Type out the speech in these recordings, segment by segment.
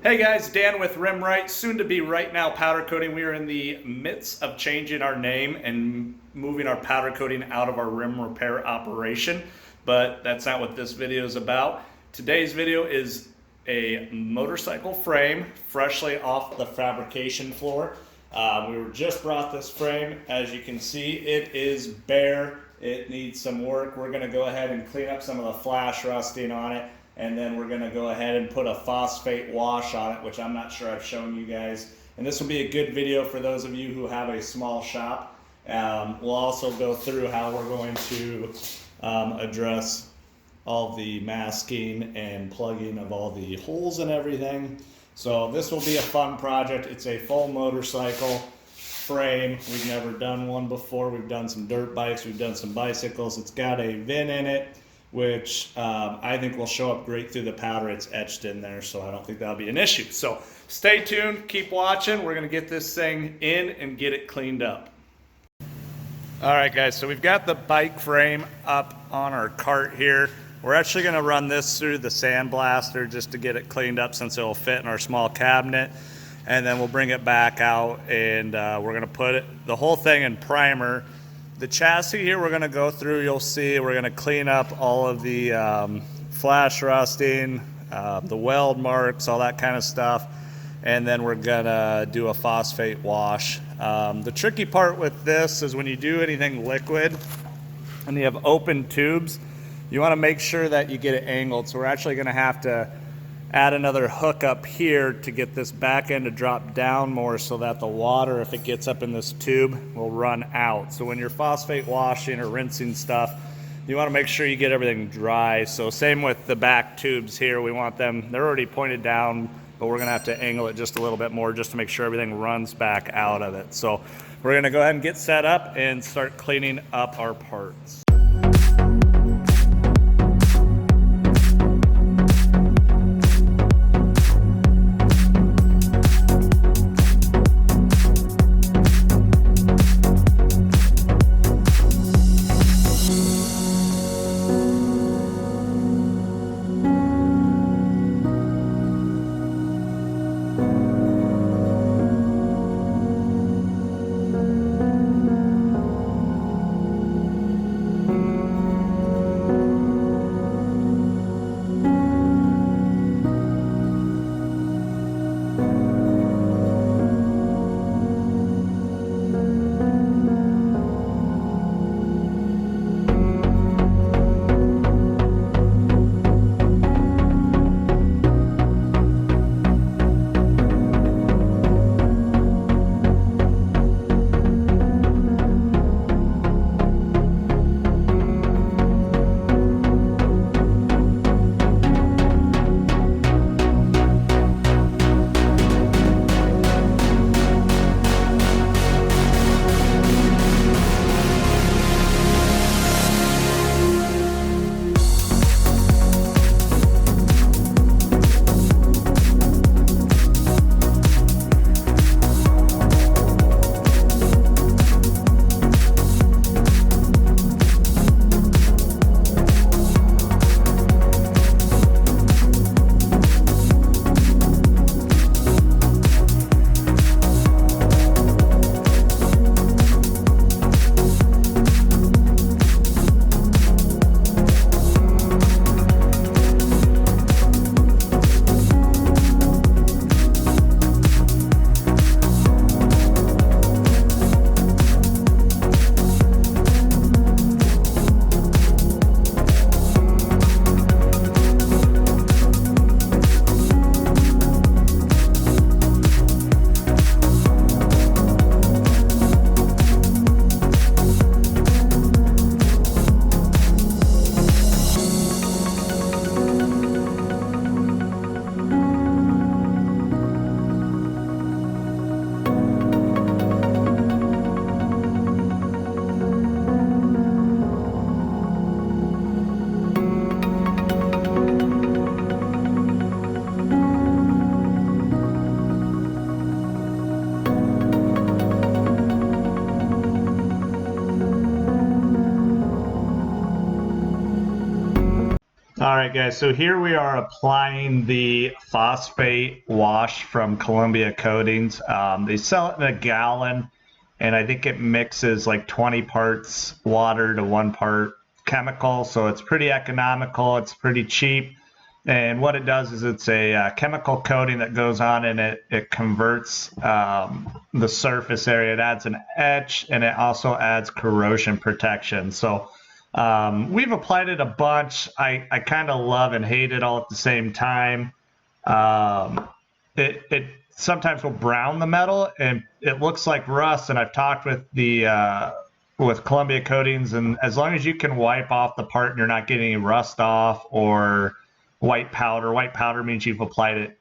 Hey guys, Dan with Rimright, soon to be Right Now Powder Coating. We are in the midst of changing our name and moving our powder coating out of our rim repair operation, but that's not what this video is about. Today's video is a motorcycle frame freshly off the fabrication floor. We were just brought this frame. As you can see, it is bare. It needs some work. We're going to go ahead and clean up some of the flash rusting on it, and then we're going to go ahead and put a phosphate wash on it, which I'm not sure I've shown you guys. And this will be a good video for those of you who have a small shop. We'll also go through how we're going to address all the masking and plugging of all the holes and everything. So this will be a fun project. It's a full motorcycle frame. We've never done one before. We've done some dirt bikes, we've done some bicycles. It's got a VIN in it, which I think will show up great through the powder. It's etched in there, so I don't think that'll be an issue. So stay tuned, keep watching. We're gonna get this thing in and get it cleaned up. All right guys, so we've got the bike frame up on our cart here. We're actually gonna run this through the sandblaster just to get it cleaned up, since it'll fit in our small cabinet. And then we'll bring it back out, and we're gonna put the whole thing in primer. The chassis here we're gonna go through, you'll see, we're gonna clean up all of the flash rusting, the weld marks, all that kind of stuff. And then we're gonna do a phosphate wash. The tricky part with this is when you do anything liquid and you have open tubes, you wanna make sure that you get it angled. So we're actually gonna have to add another hook up here to get this back end to drop down more, so that the water, if it gets up in this tube, will run out. So when you're phosphate washing or rinsing stuff, you want to make sure you get everything dry. So same with the back tubes here, we want them, they're already pointed down, but we're gonna have to angle it just a little bit more just to make sure everything runs back out of it. So we're gonna go ahead and get set up and start cleaning up our parts. right, guys, so here we are applying the phosphate wash from Columbia Coatings. They sell it in a gallon, and I think it mixes like 20 parts water to 1 part chemical, so it's pretty economical, it's pretty cheap. And what it does is it's a chemical coating that goes on, and it converts the surface area. It adds an etch, and it also adds corrosion protection. So we've applied it a bunch. I kind of love and hate it all at the same time. It sometimes will brown the metal, and it looks like rust. And I've talked with with Columbia Coatings, and as long as you can wipe off the part and you're not getting any rust off or white powder. White powder means you've applied it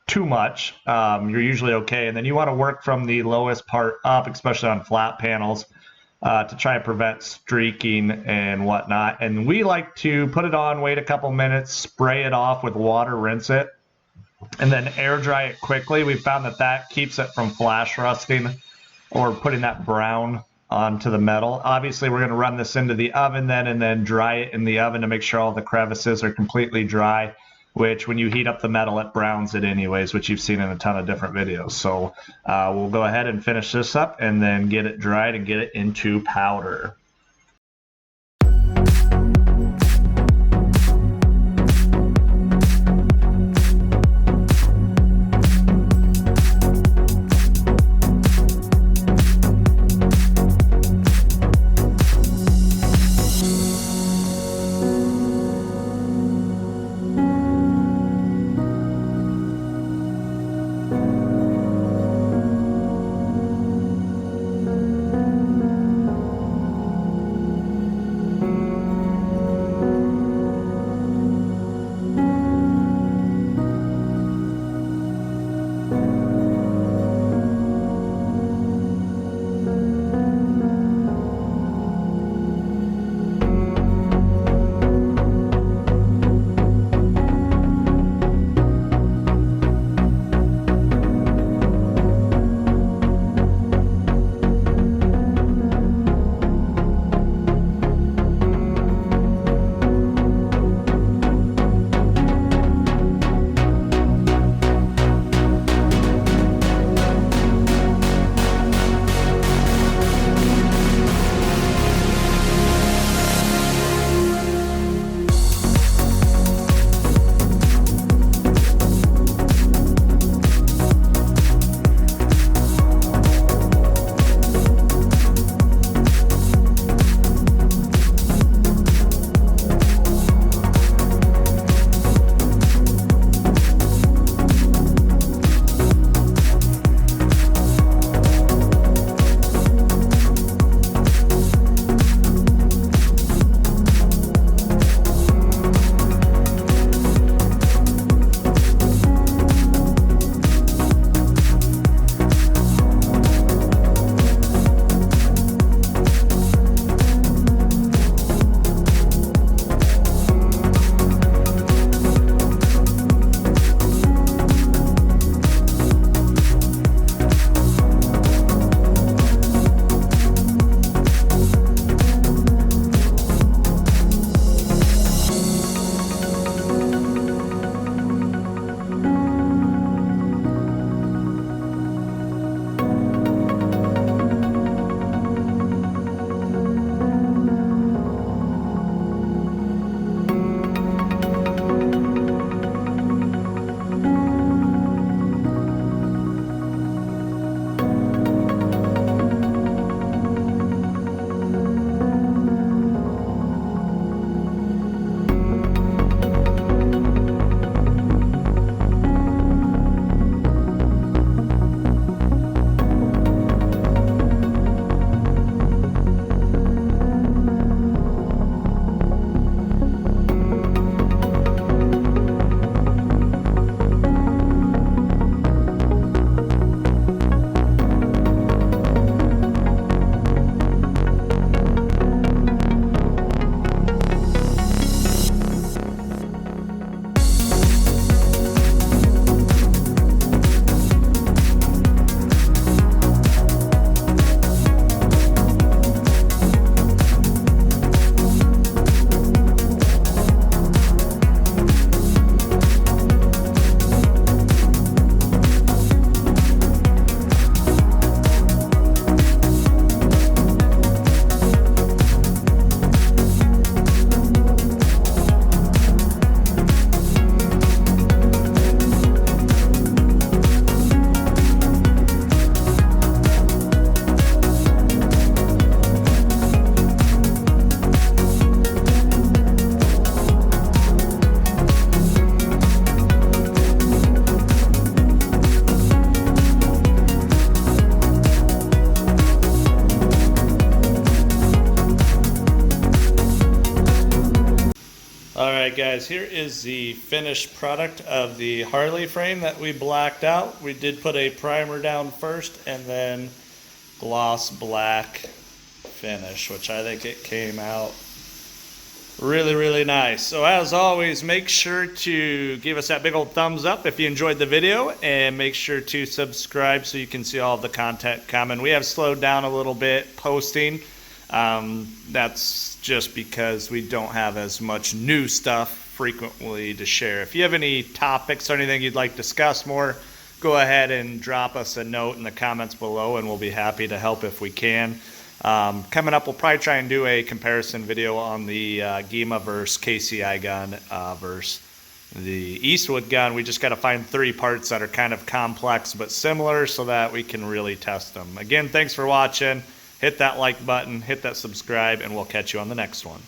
too much. You're usually okay. And then you want to work from the lowest part up, especially on flat panels, to try and prevent streaking and whatnot. And we like to put it on, wait a couple minutes, spray it off with water, rinse it, and then air dry it quickly. We found that keeps it from flash rusting or putting that brown onto the metal. Obviously, we're going to run this into the oven then, and then dry it in the oven to make sure all the crevices are completely dry, which when you heat up the metal, it browns it anyways, which you've seen in a ton of different videos. So we'll go ahead and finish this up and then get it dried and get it into powder. Alright guys, here is the finished product of the Harley frame that we blacked out. We did put a primer down first and then gloss black finish, which I think it came out really nice. So as always, make sure to give us that big old thumbs up if you enjoyed the video, and make sure to subscribe so you can see all of the content coming. We have slowed down a little bit posting. That's just because we don't have as much new stuff frequently to share. If you have any topics or anything you'd like to discuss more, go ahead and drop us a note in the comments below and we'll be happy to help if we can. Coming up, we'll probably try and do a comparison video on the GEMA versus KCI gun versus the Eastwood gun. We just got to find 3 parts that are kind of complex but similar so that we can really test them. Again, thanks for watching. Hit that like button, hit that subscribe, and we'll catch you on the next one.